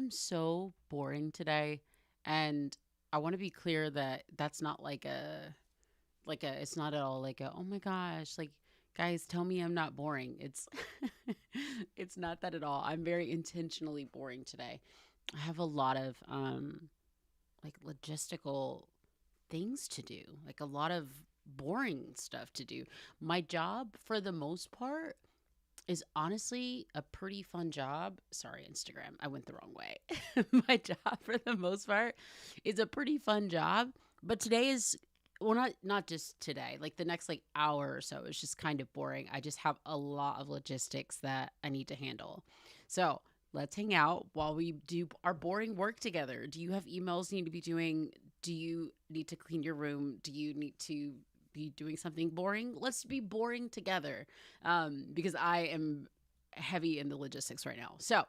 am so boring today, and I want to be clear that that's not like a it's not at all like a oh my gosh, like guys, tell me I'm not boring. It's it's not that at all. I'm very intentionally boring today. I have a lot of like logistical things to do, like a lot of boring stuff to do. My job for the most part is honestly a pretty fun job. Sorry, Instagram, I went the wrong way. My job for the most part is a pretty fun job, but today is well not just today. Like the next like hour or so is just kind of boring. I just have a lot of logistics that I need to handle. So, let's hang out while we do our boring work together. Do you have emails you need to be doing? Do you need to clean your room? Do you need to be doing something boring? Let's be boring together because I am heavy in the logistics right now. So,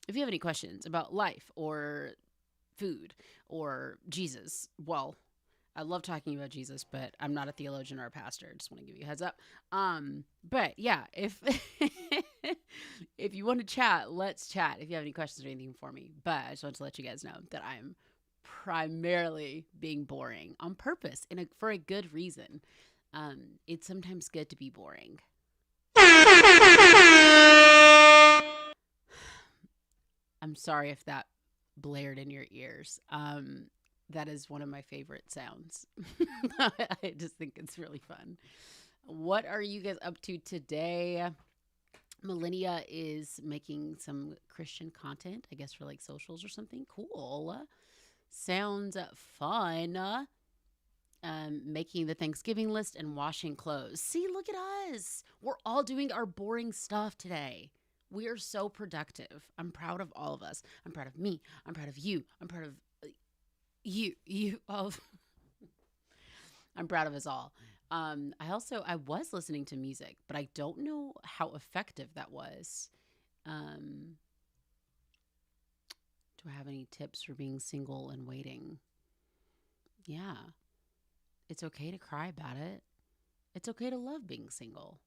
if you have any questions about life or food or Jesus, well, I love talking about Jesus, but I'm not a theologian or a pastor. Just want to give you a heads up. But yeah, if if you want to chat, let's chat. If you have any questions or anything for me, but I just want to let you guys know that I'm primarily being boring on purpose and for a good reason. It's sometimes good to be boring. I'm sorry if that blared in your ears. That is one of my favorite sounds. I just think it's really fun. What are you guys up to today? Millennia is making some Christian content, I guess, for like socials or something. Cool. Sounds fun. Making the Thanksgiving list and washing clothes. See, look at us. We're all doing our boring stuff today. We are so productive. I'm proud of all of us. I'm proud of me. I'm proud of you. I'm proud of you of I'm proud of us all. I was listening to music, but I don't know how effective that was. Um, do I have any tips for being single and waiting? Yeah, it's okay to cry about it. It's okay to love being single.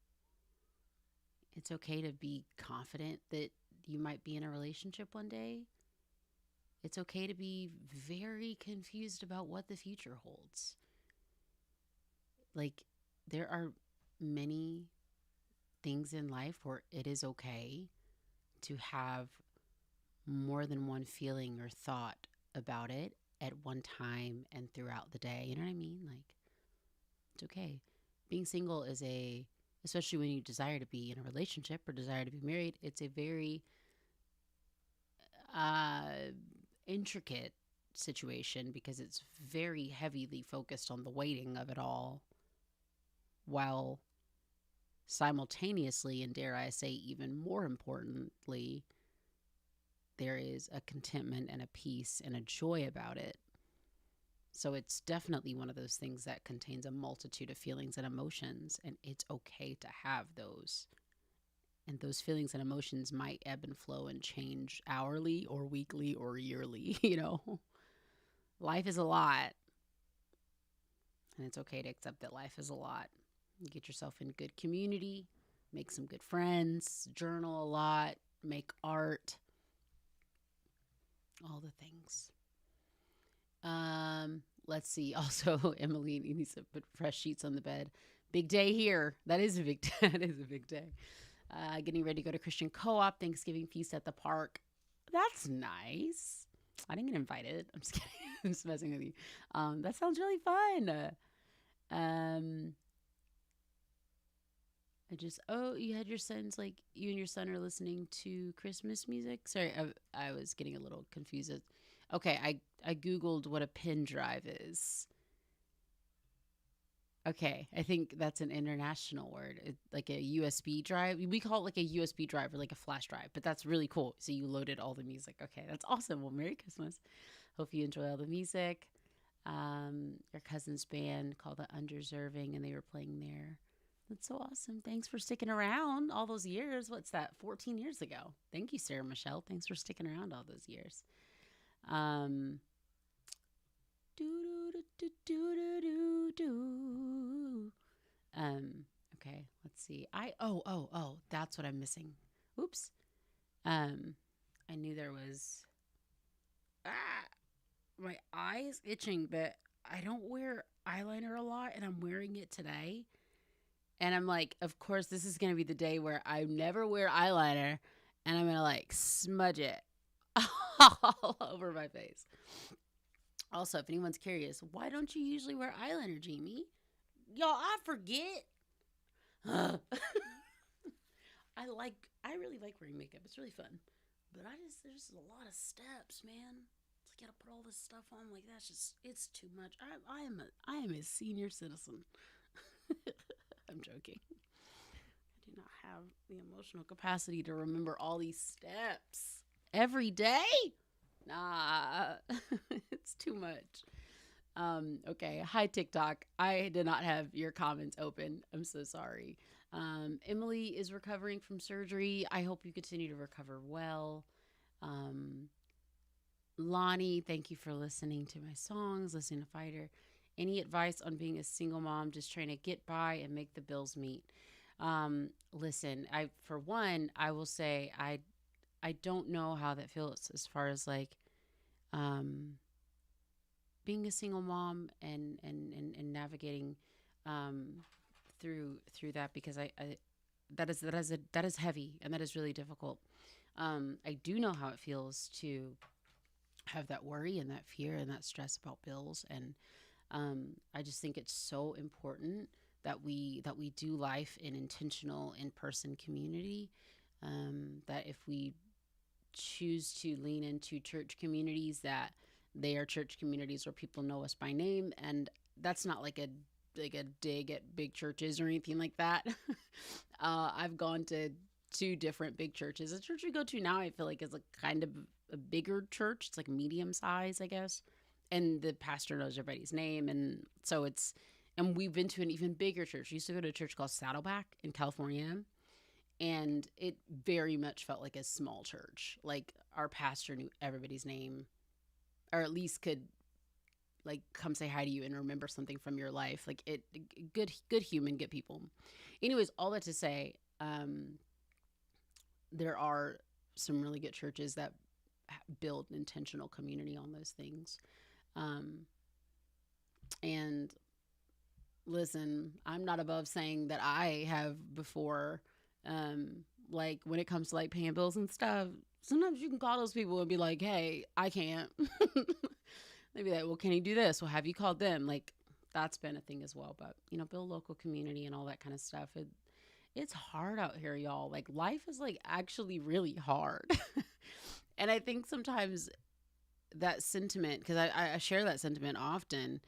It's okay to be confident that you might be in a relationship one day. It's okay to be very confused about what the future holds. Like, there are many things in life where it is okay to have more than one feeling or thought about it at one time and throughout the day. You know what I mean? Like, it's okay. Being single is especially when you desire to be in a relationship or desire to be married, it's a very uh, intricate situation because it's very heavily focused on the waiting of it all while simultaneously, and dare I say, even more importantly, there is a contentment and a peace and a joy about it. So it's definitely one of those things that contains a multitude of feelings and emotions, and it's okay to have those. And those feelings and emotions might ebb and flow and change hourly or weekly or yearly, you know. Life is a lot, and it's okay to accept that life is a lot. You get yourself in good community, make some good friends, journal a lot, make art, all the things. Let's see. Also, Emily needs to put fresh sheets on the bed. Big day here. That is a big that is a big day. Getting ready to go to Christian Co-op Thanksgiving feast at the park. That's nice. I didn't get invited. I'm just kidding. I'm just messing with you. That sounds really fun. Um, you had your sons, like, you and your son are listening to Christmas music? Sorry, I was getting a little confused. Okay, I Googled what a pen drive is. Okay, I think that's an international word. Like a USB drive. We call it like a USB drive or like a flash drive, but that's really cool. So you loaded all the music. Okay, that's awesome. Well, Merry Christmas. Hope you enjoy all the music. Your cousin's band called the Undeserving, and they were playing there. That's so awesome. Thanks for sticking around all those years. What's that? 14 years ago. Thank you, Sarah Michelle. Thanks for sticking around all those years. Um, do do do do do do do. Okay, let's see. That's what I'm missing. Oops. Um, I knew there was. my eyes itching, but I don't wear eyeliner a lot, and I'm wearing it today. And I'm like, of course, this is gonna be the day where I never wear eyeliner, and I'm gonna like smudge it all over my face. Also, if anyone's curious, why don't you usually wear eyeliner, Jamie? Y'all, I forget. I really like wearing makeup. It's really fun. But there's a lot of steps, man. It's like you gotta put all this stuff on. Like that's just, it's too much. I am a senior citizen. I'm joking. I do not have the emotional capacity to remember all these steps every day. Nah, it's too much. Okay. Hi, TikTok. I did not have your comments open. I'm so sorry. Emily is recovering from surgery. I hope you continue to recover well. Um, Lonnie, thank you for listening to my songs, listening to Fighter. Any advice on being a single mom, just trying to get by and make the bills meet? Listen, for one, I will say I don't know how that feels as far as like um being a single mom and navigating um, through that because I that is heavy and that is really difficult. I do know how it feels to have that worry and that fear and that stress about bills, and I just think it's so important that we do life in intentional in person community. That if we choose to lean into church communities, that they are church communities where people know us by name, and that's not like a dig at big churches or anything like that. I've gone to two different big churches. The church we go to now, I feel like is a kind of a bigger church. It's like medium size, I guess, and the pastor knows everybody's name, and so it's. And we've been to an even bigger church. We used to go to a church called Saddleback in California, and it very much felt like a small church. Like our pastor knew everybody's name, or at least could like come say hi to you and remember something from your life. Like it, good human, good people. Anyways, all that to say, there are some really good churches that build an intentional community on those things. Um, and listen, I'm not above saying that I have before, like when it comes to like paying bills and stuff, sometimes you can call those people and be like, hey, I can't. They'd be like, well, can you do this? Well, have you called them? Like, that's been a thing as well. But, build local community and all that kind of stuff. It's hard out here, y'all. Like, life is like actually really hard. And I think sometimes that sentiment, because I share that sentiment often,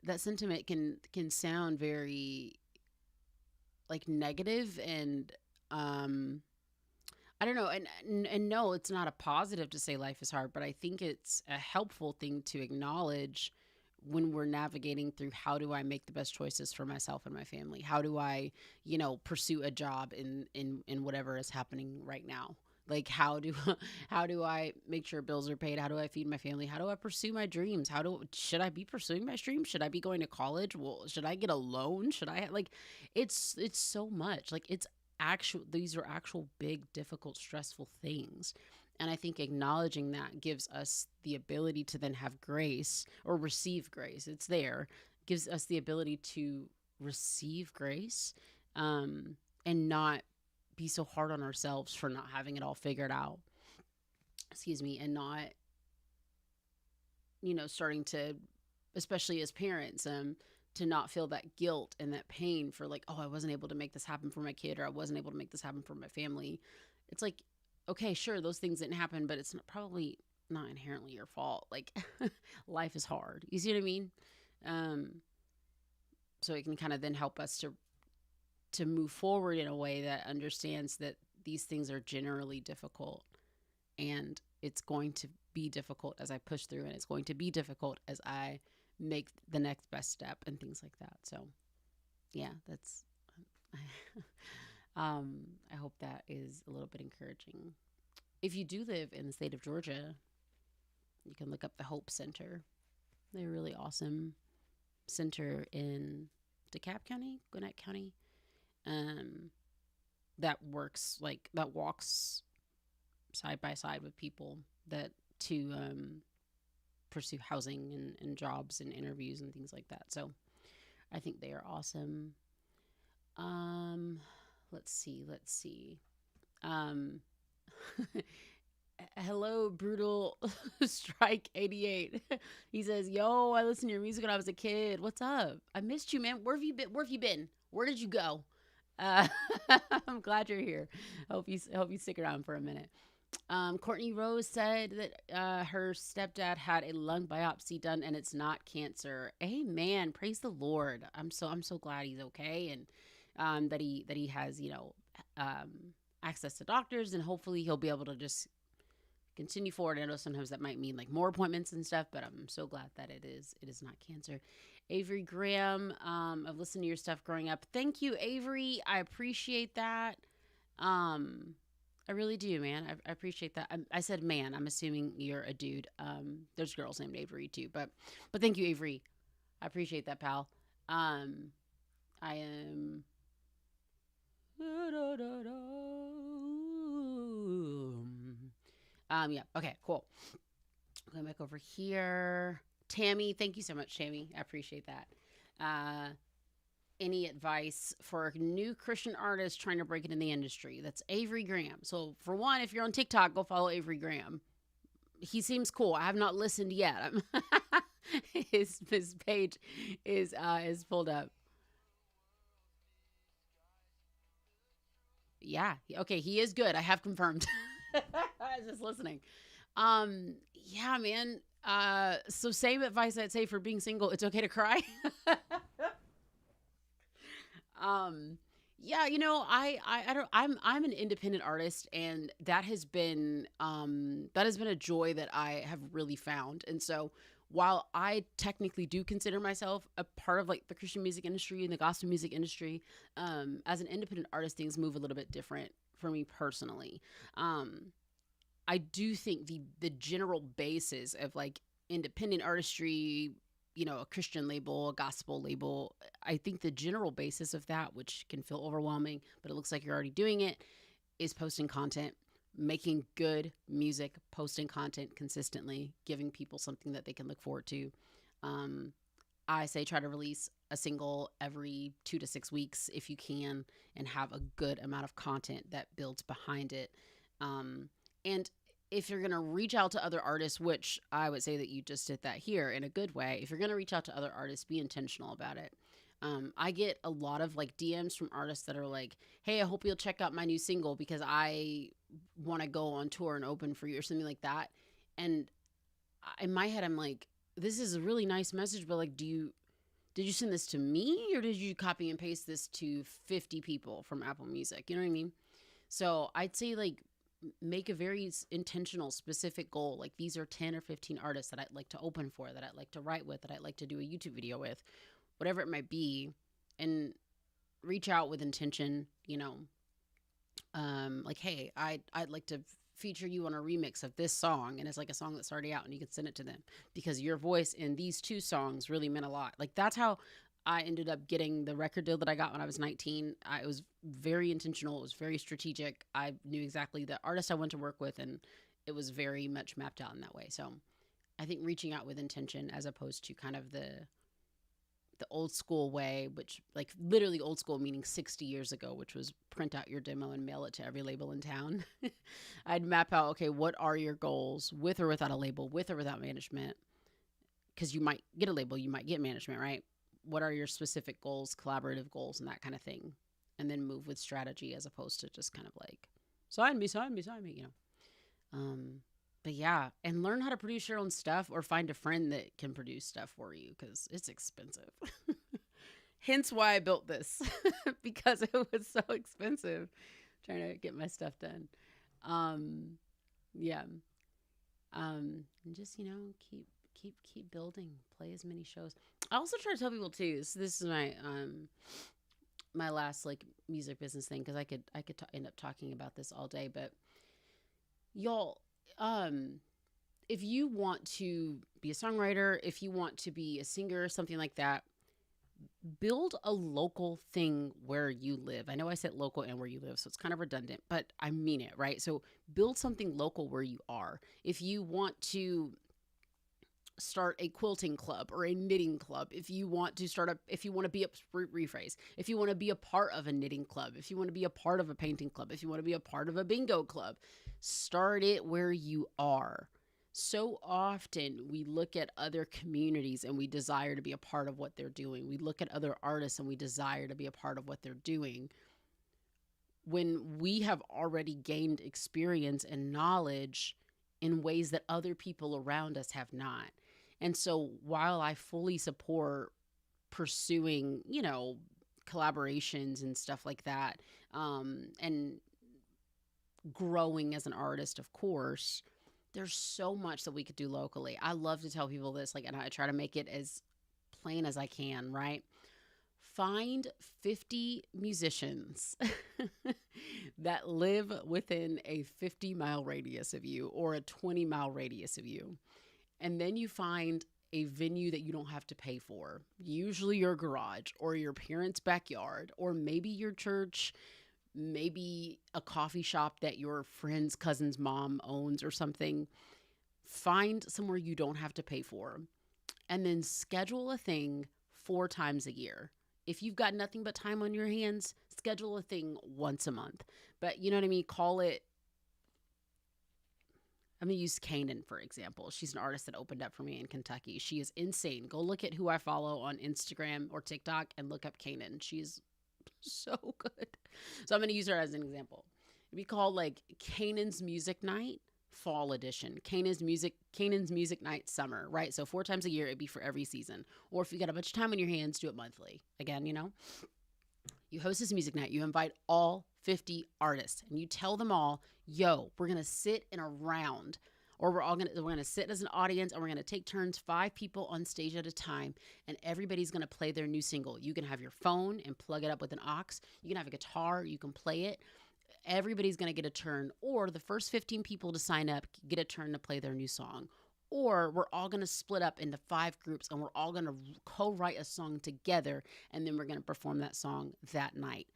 that sentiment can sound very like negative and I don't know, and no, it's not a positive to say life is hard, but I think it's a helpful thing to acknowledge when we're navigating through how do I make the best choices for myself and my family? How do I, pursue a job in whatever is happening right now? Like how do how do I make sure bills are paid? How do I feed my family? How do I pursue my dreams? Should I be pursuing my dreams? Should I be going to college? Well, should I get a loan? Should I like it's so much. Like these are actual big, difficult, stressful things. And I think acknowledging that gives us the ability to then have grace or receive grace. It's there, gives us the ability to receive grace, and not be so hard on ourselves for not having it all figured out. Excuse me, and not, starting to, especially as parents, to not feel that guilt and that pain for like, oh, I wasn't able to make this happen for my kid, or I wasn't able to make this happen for my family. It's like, okay, sure, those things didn't happen, but it's probably not inherently your fault. Like, life is hard. You see what I mean? Um, so it can kind of then help us to move forward in a way that understands that these things are generally difficult, and it's going to be difficult as I push through, and it's going to be difficult as I make the next best step and things like that. So yeah, that's I hope that is a little bit encouraging. If you do live in the state of Georgia, you can look up the Hope Center. They're a really awesome center in DeKalb County, Gwinnett County, that walks side by side with people that to pursue housing and jobs and interviews and things like that. So I think they are awesome. Um, let's see. Um, hello, brutal strike 88. He says, "Yo, I listened to your music when I was a kid. What's up? I missed you, man. Where have you been? Where have you been? Where did you go? Uh, I'm glad you're here. Hope you stick around for a minute." Courtney Rose said that her stepdad had a lung biopsy done and it's not cancer. Amen. Praise the Lord. I'm so glad he's okay, and that he has access to doctors, and hopefully he'll be able to just continue forward. I know sometimes that might mean like more appointments and stuff, but I'm so glad that it is not cancer. Avery Graham, I've listened to your stuff growing up. Thank you, Avery. I appreciate that. I really do, man. I appreciate that. I said man. I'm assuming you're a dude. There's girls named Avery too, but thank you, Avery. I appreciate that, pal. I am. Yeah. Okay. Cool. Going back over here. Tammy, thank you so much, Tammy. I appreciate that. Any advice for a new Christian artist trying to break it in the industry? That's Avery Graham. So for one, if you're on TikTok, go follow Avery Graham. He seems cool. I have not listened yet. his page is pulled up. Yeah. Okay. He is good. I have confirmed. I was just listening. Yeah, man. So same advice I'd say for being single. It's okay to cry. um, yeah, I don't, I'm an independent artist, and that has been a joy that I have really found. And so while I technically do consider myself a part of like the Christian music industry and the gospel music industry, as an independent artist, things move a little bit different for me personally. Um, I do think the general basis of like independent artistry, a Christian label, a gospel label, I think the general basis of that, which can feel overwhelming, but it looks like you're already doing it, is posting content, making good music, posting content consistently, giving people something that they can look forward to. Um, I say try to release a single every 2 to 6 weeks if you can, and have a good amount of content that builds behind it. And if you're going to reach out to other artists, which I would say that you just did that here in a good way, if you're going to reach out to other artists, be intentional about it. I get a lot of like DMs from artists that are like, "Hey, I hope you'll check out my new single because I want to go on tour and open for you," or something like that. And in my head, I'm like, this is a really nice message, but like, did you send this to me, or did you copy and paste this to 50 people from Apple Music? You know what I mean? So I'd say like make a very intentional, specific goal. Like these are 10 or 15 artists that I'd like to open for, that I'd like to write with, that I'd like to do a YouTube video with, whatever it might be, and reach out with intention. Like, hey, I'd like to feature you on a remix of this song, and it's like a song that's already out, and you can send it to them because your voice in these two songs really meant a lot. Like that's how I ended up getting the record deal that I got when I was 19. It was very intentional. It was very strategic. I knew exactly the artist I wanted to work with, and it was very much mapped out in that way. So I think reaching out with intention, as opposed to kind of the old school way, which like literally old school meaning 60 years ago, which was print out your demo and mail it to every label in town. I'd map out, okay, what are your goals with or without a label, with or without management? Because you might get a label, you might get management, right? What are your specific goals, collaborative goals, and that kind of thing? And then move with strategy, as opposed to just kind of like, sign me, sign me, sign me, But yeah, and learn how to produce your own stuff, or find a friend that can produce stuff for you, because it's expensive. Hence why I built this, because it was so expensive trying to get my stuff done. Um, yeah. And just, keep building, play as many shows. I also try to tell people too, so this is my last like music business thing, because I could end up talking about this all day, but y'all, if you want to be a songwriter, if you want to be a singer, something like that, build a local thing where you live. I know I said local and where you live, so it's kind of redundant, but I mean it, right? So build something local where you are. If you want to start a quilting club or a knitting club, if you want to start if you want to be rephrase, if you want to be a part of a knitting club, if you want to be a part of a painting club, if you want to be a part of a bingo club, start it where you are. So often we look at other communities and we desire to be a part of what they're doing. We look at other artists and we desire to be a part of what they're doing, when we have already gained experience and knowledge in ways that other people around us have not. And so while I fully support pursuing, collaborations and stuff like that, and growing as an artist, of course, there's so much that we could do locally. I love to tell people this, and I try to make it as plain as I can, right? Find 50 musicians that live within a 50-mile radius of you or a 20-mile radius of you. And then you find a venue that you don't have to pay for, usually your garage or your parents' backyard, or maybe your church, maybe a coffee shop that your friend's cousin's mom owns or something. Find somewhere you don't have to pay for, and then schedule a thing 4 times a year. If you've got nothing but time on your hands, schedule a thing once a month. But you know what I mean? Call it, I'm going to use Kanan, for example. She's an artist that opened up for me in Kentucky. She is insane. Go look at who I follow on Instagram or TikTok and look up Kanan. She's so good. So I'm going to use her as an example. It'd be called Kanan's Music Night Fall Edition. Kanan's Music Night Summer, right? So 4 times a year, it'd be for every season. Or if you got a bunch of time on your hands, do it monthly. Again, you host this music night, you invite all 50 artists, and you tell them all, yo, we're going to sit in a round, or we're going to sit as an audience, and we're going to take turns, 5 people on stage at a time, and everybody's going to play their new single. You can have your phone and plug it up with an aux. You can have a guitar, you can play it. Everybody's going to get a turn, or the first 15 people to sign up get a turn to play their new song. Or we're all going to split up into 5 groups, and we're all going to co-write a song together, and then we're going to perform that song that night.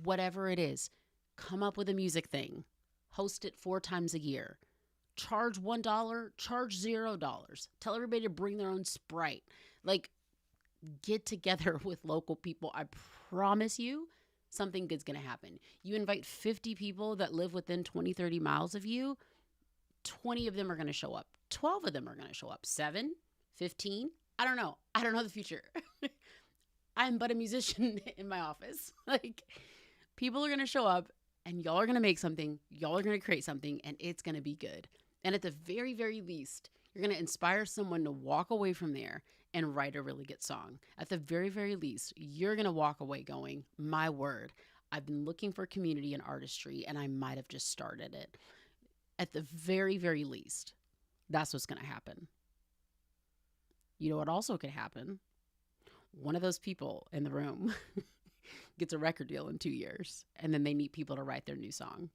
Whatever it is, come up with a music thing. Host it 4 times a year. Charge $1, charge $0. Tell everybody to bring their own Sprite. Get together with local people. I promise you, something good's going to happen. You invite 50 people that live within 20, 30 miles of you, 20 of them are going to show up. 12 of them are going to show up. 7, 15, I don't know. I don't know the future. I'm but a musician in my office. People are going to show up, and y'all are going to make something. Y'all are going to create something, and it's going to be good. And at the very, very least, you're going to inspire someone to walk away from there and write a really good song. At the very, very least, you're going to walk away going, my word, I've been looking for community and artistry, and I might have just started it. At the very, very least, that's what's going to happen. You know what also could happen? One of those people in the room gets a record deal in 2 years, and then they need people to write their new song.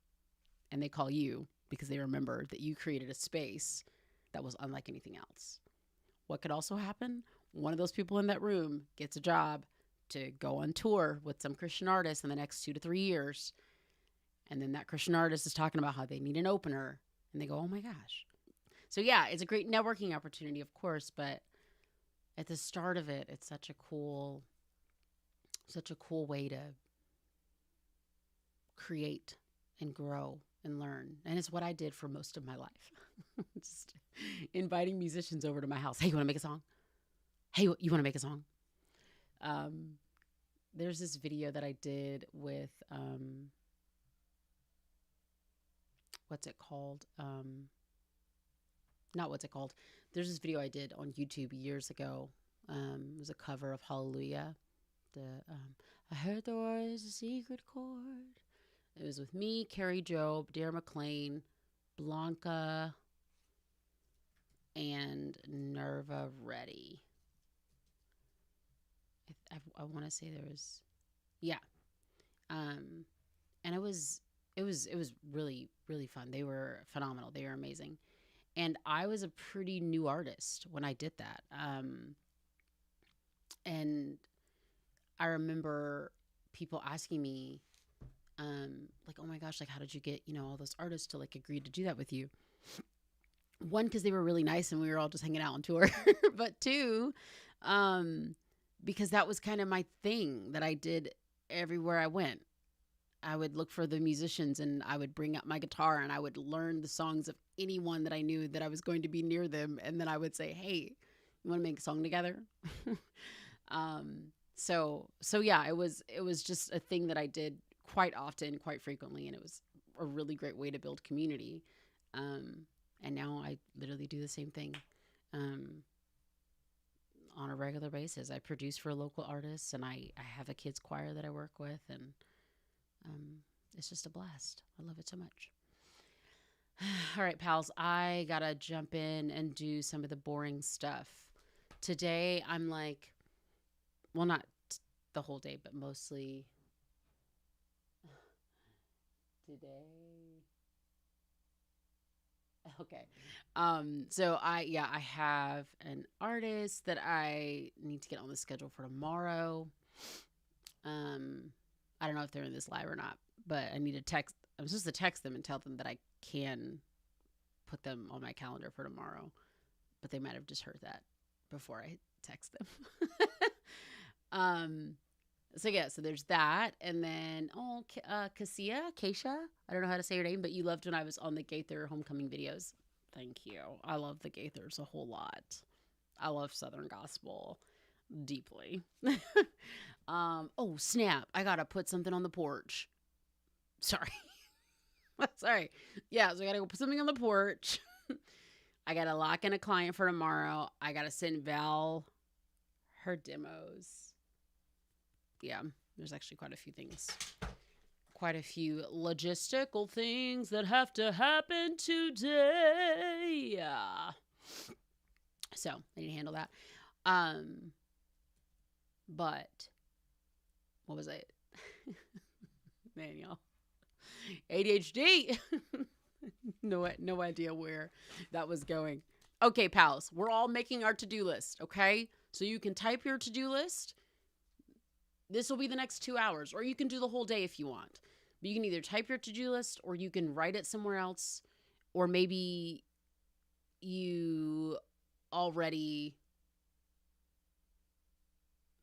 And they call you because they remember that you created a space that was unlike anything else. What could also happen? One of those people in that room gets a job to go on tour with some Christian artist in the next 2 to 3 years. And then that Christian artist is talking about how they need an opener. And they go, oh my gosh. So yeah, it's a great networking opportunity, of course. But at the start of it, it's such a cool way to create and grow and learn. And it's what I did for most of my life. Just inviting musicians over to my house. Hey, you want to make a song? Hey, you want to make a song? There's this video that I did with, what's it called? Not what's it called. There's this video I did on YouTube years ago. It was a cover of Hallelujah. I heard there was a secret chord. It was with me, Carrie Job, Dare McLean, Blanca, and Nerva Reddy. I want to say there was, yeah. And it was really, really fun. They were phenomenal. They were amazing. And I was a pretty new artist when I did that. And I remember people asking me, oh my gosh, how did you get, all those artists to agree to do that with you? One, because they were really nice and we were all just hanging out on tour, but two, um, because that was kind of my thing that I did everywhere I went. I would look for the musicians and I would bring up my guitar and I would learn the songs of anyone that I knew that I was going to be near them. And then I would say, hey, you want to make a song together? So yeah, it was just a thing that I did quite often, quite frequently. And it was a really great way to build community. Um, and now I literally do the same thing. Um, on a regular basis. I produce for local artists and I have a kids choir that I work with, and um, it's just a blast. I love it so much. All right, pals, I gotta jump in and do some of the boring stuff. Today, I'm like, well, not the whole day, but mostly today. Okay. So I have an artist that I need to get on the schedule for tomorrow. Um, I don't know if they're in this live or not, but I need to text. I'm supposed to text them and tell them that I can put them on my calendar for tomorrow, but they might have just heard that before I text them. um, so yeah, so there's that, and then Keisha. I don't know how to say her name, but you loved when I was on the Gaither homecoming videos. Thank you. I love the Gaithers a whole lot. I love Southern gospel deeply. Oh snap! I gotta put something on the porch. Sorry, sorry. Yeah, so I gotta go put something on the porch. I gotta lock in a client for tomorrow. I gotta send Val her demos. Yeah, there's actually quite a few things. Quite a few logistical things that have to happen today. Yeah. So I need to handle that. But what was it? Man, y'all. ADHD. No idea where that was going. Okay, pals, we're all making our to-do list, okay? So you can type your to-do list. This will be the next 2 hours, or you can do the whole day if you want. But you can either type your to-do list or you can write it somewhere else, or maybe you already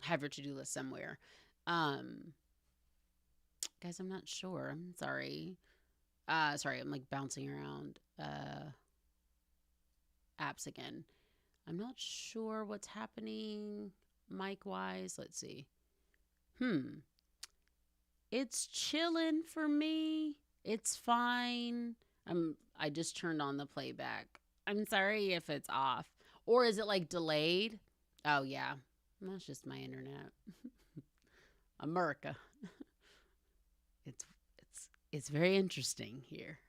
have your to-do list somewhere. Guys, I'm not sure. I'm sorry. Sorry, I'm like bouncing around apps again. I'm not sure what's happening mic-wise. Let's see. It's chilling for me. It's fine. I just turned on the playback. I'm sorry if it's off. Or is it like delayed? Oh yeah. That's just my internet. America. It's very interesting here.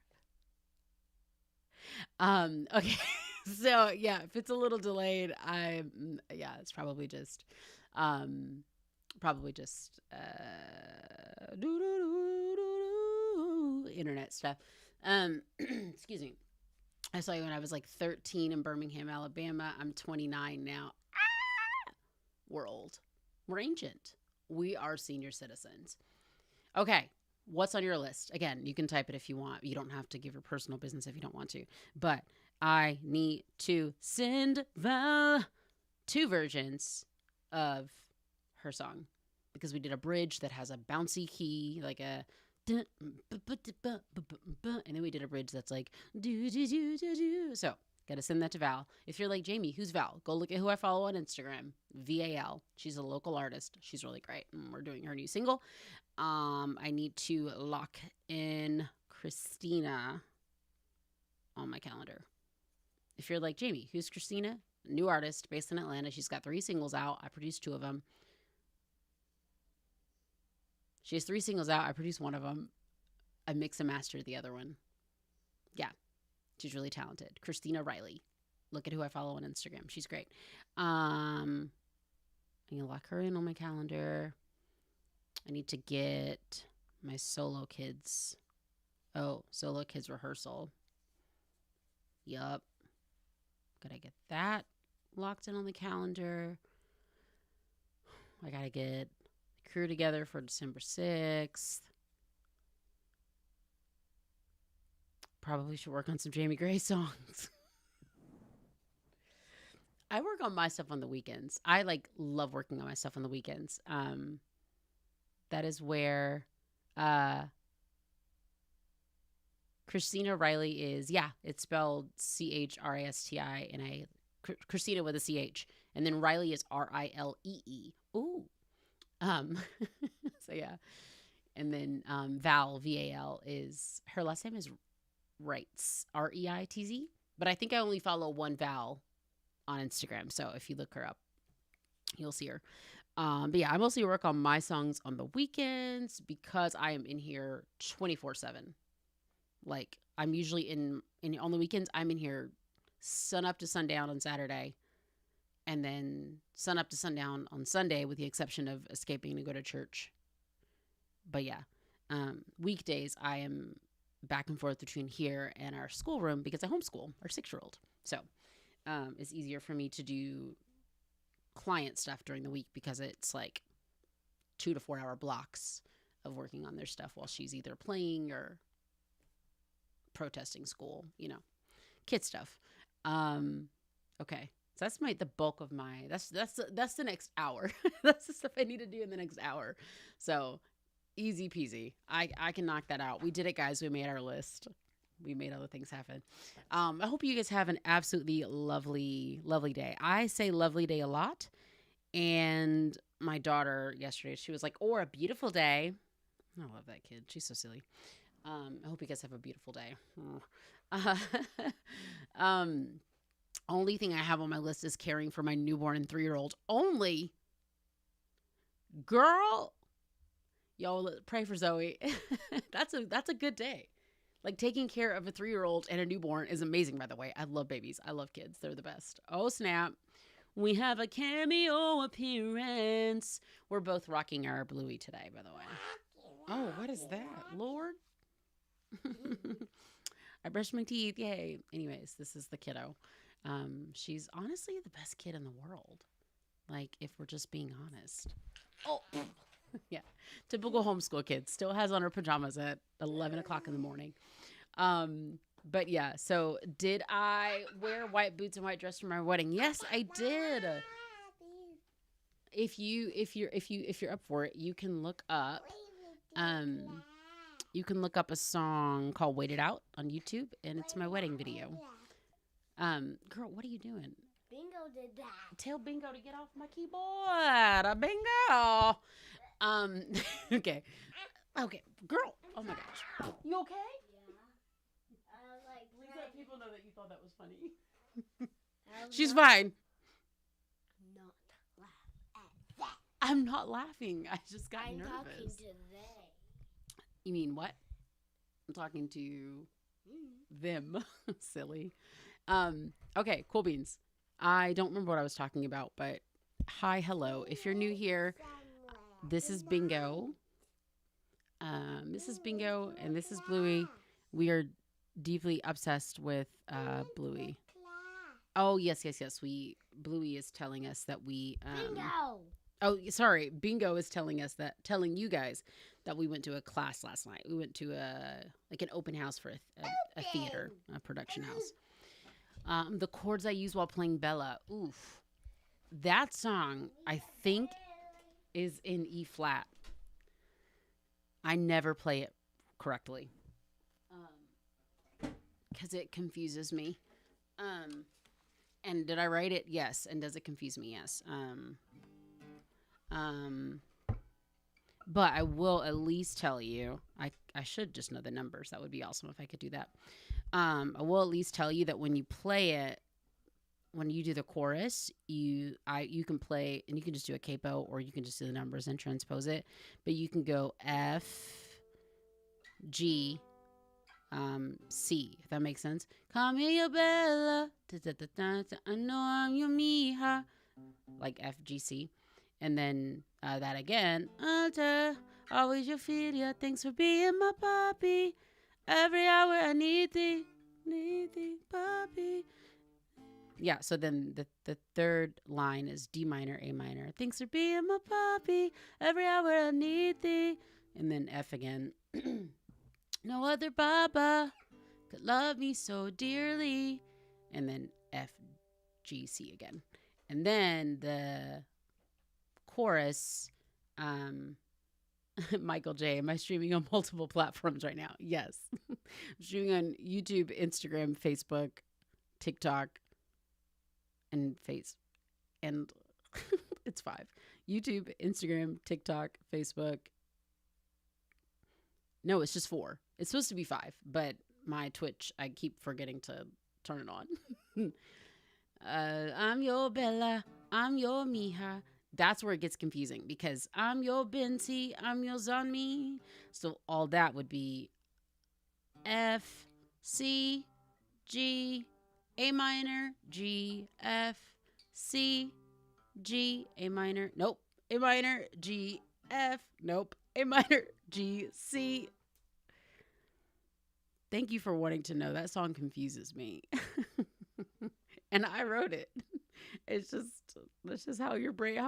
Okay. So yeah, if it's a little delayed, it's probably just internet stuff. Excuse me. I saw you when I was like 13 in Birmingham, Alabama. I'm 29 now. We're old. We're ancient. We are senior citizens. Okay. What's on your list? Again, you can type it if you want. You don't have to give your personal business if you don't want to. But I need to send Val 2 versions of her song, because we did a bridge that has a bouncy key, like a, and then we did a bridge that's like do do do do do. So gotta send that to Val. If you're like, Jamie, who's Val? Go look at who I follow on Instagram. VAL. She's a local artist. She's really great. And we're doing her new single. I need to lock in Christina on my calendar. If you're like, Jamie, who's Christina? New artist based in Atlanta. She's got 3 singles out. I produced 2 of them. She has 3 singles out. I produced 1 of them. I mix and mastered the other one. Yeah. She's really talented. Christina Riley. Look at who I follow on Instagram. She's great. I'm going to lock her in on my calendar. I need to get my solo kids rehearsal. Yup. Gotta get that locked in on the calendar. I gotta get the crew together for December 6th. Probably should work on some Jamie Gray songs. I work on my stuff on the weekends. I like love working on my stuff on the weekends. That is where uh Christina Riley is. Yeah, it's spelled Christi, and Christina with a CH, and then Riley is Rilee. Ooh. Um. So yeah, and then Val VAL is her last name is Reitz Reitz, but I think I only follow one Val on Instagram. So if you look her up, you'll see her. But yeah, I mostly work on my songs on the weekends because I am in here 24/7. Like I'm usually in on the weekends. I'm in here sun up to sundown on Saturday, and then sun up to sundown on Sunday, with the exception of escaping to go to church. But yeah, weekdays I am back and forth between here and our schoolroom because I homeschool our 6-year-old. So it's easier for me to do client stuff during the week because it's like 2 to 4 hour blocks of working on their stuff while she's either playing or protesting school, kid stuff. Okay. So that's the bulk of my, that's the next hour. That's the stuff I need to do in the next hour. So easy peasy. I can knock that out. We did it, guys. We made our list. We made other things happen. I hope you guys have an absolutely lovely, lovely day. I say lovely day a lot. And my daughter yesterday, she was like, or a beautiful day. I love that kid. She's so silly. I hope you guys have a beautiful day. Only thing I have on my list is caring for my newborn and 3-year-old. Only. Girl. Y'all pray for Zoe. That's a good day. Like taking care of a 3-year-old and a newborn is amazing, by the way. I love babies. I love kids. They're the best. Oh, snap. We have a cameo appearance. We're both rocking our Bluey today, by the way. Oh, what is that? Lord? I brushed my teeth. Yay. Anyways, this is the kiddo. She's honestly the best kid in the world. Like, if we're just being honest. Oh, yeah. Typical homeschool kid. Still has on her pajamas at 11 o'clock in the morning. But yeah, so did I wear white boots and white dress for my wedding? Yes, I did. If you're up for it, you can look up a song called Wait It Out on YouTube, and it's my wedding video. Girl, what are you doing? Bingo did that. Tell Bingo to get off my keyboard. Bingo. Okay. Okay, girl. Oh my gosh. You okay? Please let people know that you thought that was funny. She's fine. Not laugh at that. I'm not laughing. I just got nervous. I'm talking to they. You mean what? I'm talking to them. Silly. Okay, cool beans. I don't remember what I was talking about, but hi, hello. If you're new here, this is Bingo. This is Bingo, and this is Bluey. We are deeply obsessed with Bluey. Oh, yes. Bluey is telling us that we Bingo. Oh, sorry. Bingo is telling you guys that we went to a class last night. We went to an open house for a theater, a production house. The chords I use while playing Bella. Oof. That song, I think, is in E flat. I never play it correctly. Because it confuses me. And did I write it? Yes. And does it confuse me? Yes. But I will at least tell you, I should just know the numbers. That would be awesome if I could do that. I will at least tell you that when you play it, when you do the chorus, you can play, and you can just do a capo, or you can just do the numbers and transpose it. But you can go F, G, C, if that makes sense. Come here, Bella. I know I'm your mija. Like F, G, C. And then that again. Alter, always your Filia. Thanks for being my puppy. Every hour I need thee, puppy. Yeah, so then the third line is D minor, A minor. Thanks for being my puppy. Every hour I need thee. And then F again. No other Baba could love me so dearly. And then F, FGC again. And then the chorus, um, Michael J. Am I streaming on multiple platforms right now? Yes. I'm streaming on YouTube, Instagram, Facebook, TikTok, and and it's 5. YouTube, Instagram, TikTok, Facebook. No, it's just 4. It's supposed to be 5, but my Twitch, I keep forgetting to turn it on. I'm your Bella, I'm your Mija. That's where it gets confusing because I'm your Binti, I'm your Zanmi. So all that would be F, C, G, A minor, G, F, C, G, A minor, nope, A minor, G, F, nope, A minor, G, C. Thank you for wanting to know. That song confuses me. And I wrote it. That's just how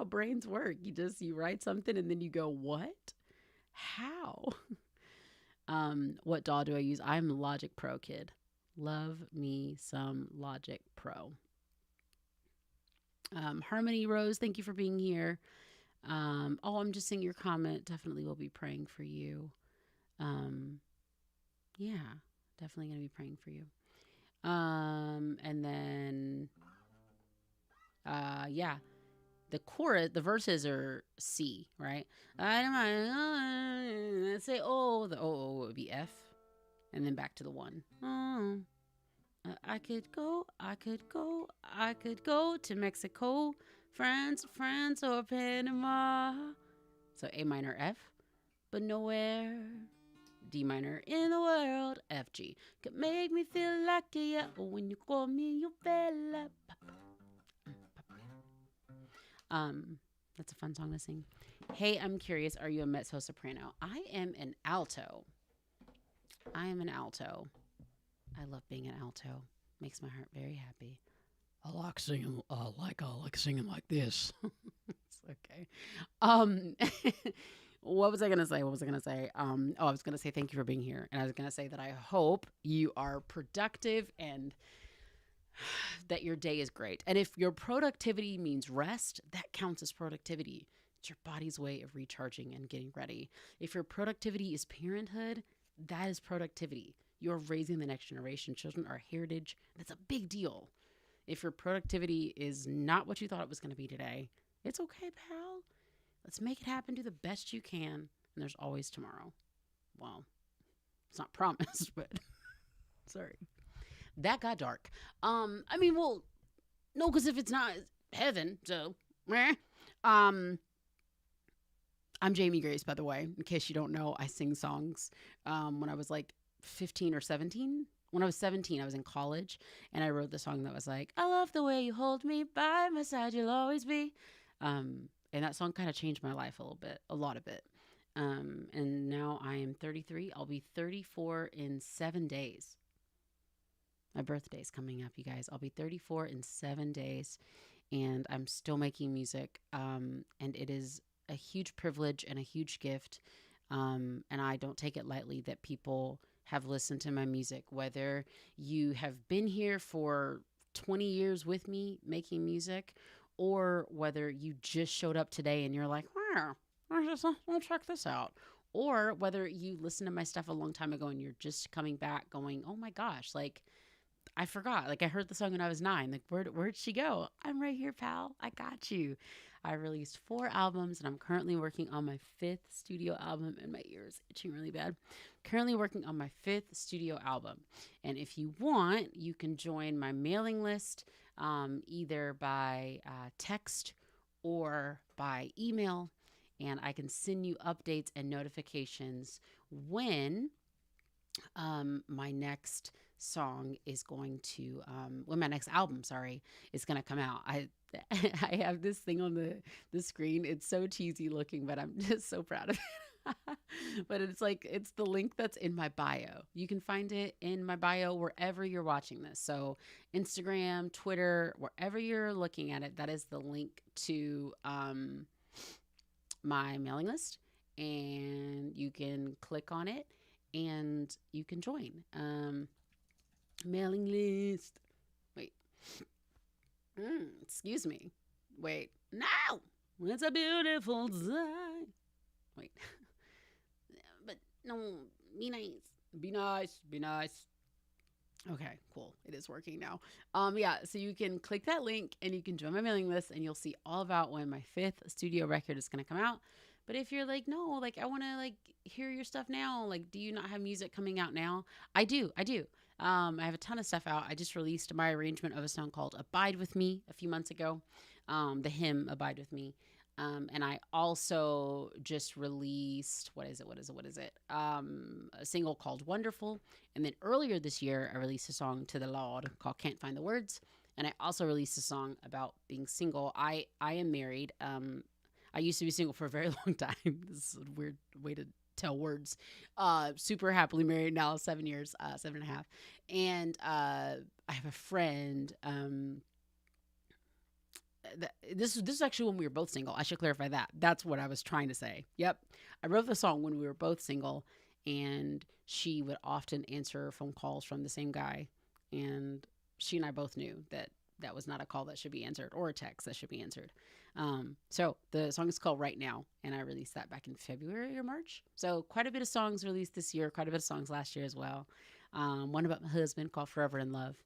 brains work. You write something and then you go, what? How? What DAW do I use? I'm Logic Pro kid. Love me some Logic Pro. Harmony Rose, thank you for being here. I'm just seeing your comment. Definitely will be praying for you. Yeah, definitely going to be praying for you. And then, yeah, the chorus, the verses are C, right? I don't mind. Say, the O would be F, and then back to the 1. I could go to Mexico, France, or Panama. So A minor, F, but nowhere. D minor in the world, F, G. Could make me feel like yeah, when you call me your fella. That's a fun song to sing. Hey, I'm curious, are you a mezzo soprano? I am an alto. I love being an alto. Makes my heart very happy. I like singing like this. It's okay. What was I going to say? I was going to say thank you for being here. And I was going to say that I hope you are productive and that your day is great. And if your productivity means rest, that counts as productivity. It's your body's way of recharging and getting ready. If your productivity is parenthood, that is productivity. You're raising the next generation. Children are heritage. That's a big deal. If your productivity is not what you thought it was going to be today, it's okay, pal. Let's make it happen. Do the best you can. And there's always tomorrow. Well, it's not promised, but sorry. That got dark. No, because if it's not heaven, so I'm Jamie Grace, by the way. In case you don't know, I sing songs. When I was like 15 or 17. When I was 17, I was in college, and I wrote the song that was like, I love the way you hold me, by my side you'll always be. And that song kind of changed my life a lot of it. And now I am 33. I'll be 34 in 7 days. My birthday's coming up, you guys. I'll be 34 in 7 days, and I'm still making music. And it is a huge privilege and a huge gift. And I don't take it lightly that people have listened to my music, whether you have been here for 20 years with me making music, or whether you just showed up today and you're like, wow, I'll check this out. Or whether you listened to my stuff a long time ago and you're just coming back going, oh my gosh, like, I forgot. Like, I heard the song when I was 9. Like, where'd she go? I'm right here, pal. I got you. I released 4 albums, and I'm currently working on my 5th studio album, and my ear is itching really bad. Currently working on my 5th studio album. And if you want, you can join my mailing list, either by text or by email, and I can send you updates and notifications when my next song is going to when my next album is going to come out. I have this thing on the screen. It's so cheesy looking, but I'm just so proud of it. But it's the link that's in my bio. You can find it in my bio wherever you're watching this. So Instagram, Twitter, wherever you're looking at it, that is the link to my mailing list, and you can click on it and you can join. Mailing list. Wait. Excuse me. Wait. No. It's a beautiful day. Wait. But no, be nice. Be nice. Be nice. Okay, cool. It is working now. Yeah, so you can click that link and you can join my mailing list and you'll see all about when my fifth studio record is gonna come out. But if you're like, no, like I wanna like hear your stuff now, like do you not have music coming out now? I do. I have a ton of stuff out. I just released my arrangement of a song called Abide With Me a few months ago. The hymn Abide With Me. And I also just released what is it? A single called Wonderful. And then earlier this year, I released a song to the Lord called Can't Find the Words. And I also released a song about being single. I am married. I used to be single for a very long time. This is a weird way to tell words. Super happily married now, 7 years, 7.5. And I have a friend. This is actually when we were both single. I should clarify that. That's what I was trying to say. Yep. I wrote the song when we were both single, and she would often answer phone calls from the same guy. And she and I both knew that that was not a call that should be answered or a text that should be answered. So the song is called Right Now, and I released that back in February or March. So quite a bit of songs released this year, quite a bit of songs last year as well. One about my husband called Forever in Love.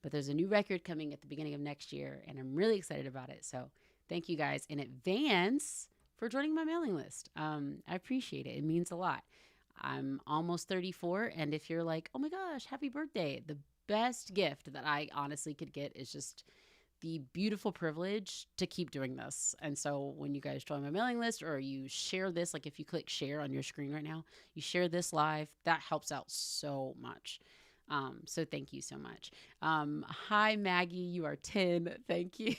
But there's a new record coming at the beginning of next year, and I'm really excited about it. So thank you guys in advance for joining my mailing list. I appreciate it. It means a lot. I'm almost 34, and if you're like, oh my gosh, happy birthday, the best gift that I honestly could get is just the beautiful privilege to keep doing this. And so when you guys join my mailing list or you share this, like if you click share on your screen right now, you share this live, that helps out so much. So thank you so much. Hi, Maggie. You are 10. Thank you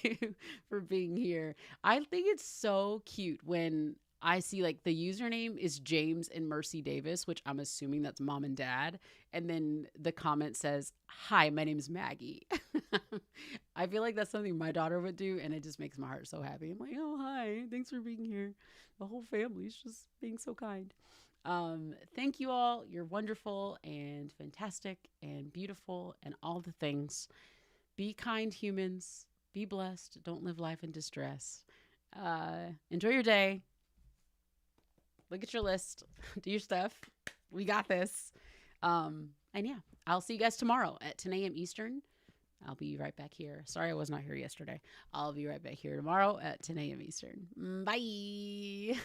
for being here. I think it's so cute when I see like the username is James and Mercy Davis, which I'm assuming that's mom and dad. And then the comment says, hi, my name is Maggie. I feel like that's something my daughter would do. And it just makes my heart so happy. I'm like, oh, hi. Thanks for being here. The whole family's just being so kind. Thank you all. You're wonderful and fantastic and beautiful and all the things. Be kind, humans. Be blessed. Don't live life in distress. Enjoy your day. Look at your list. Do your stuff. We got this. And yeah, I'll see you guys tomorrow at 10 a.m. Eastern. I'll be right back here. Sorry I was not here yesterday. I'll be right back here tomorrow at 10 a.m. Eastern. Bye.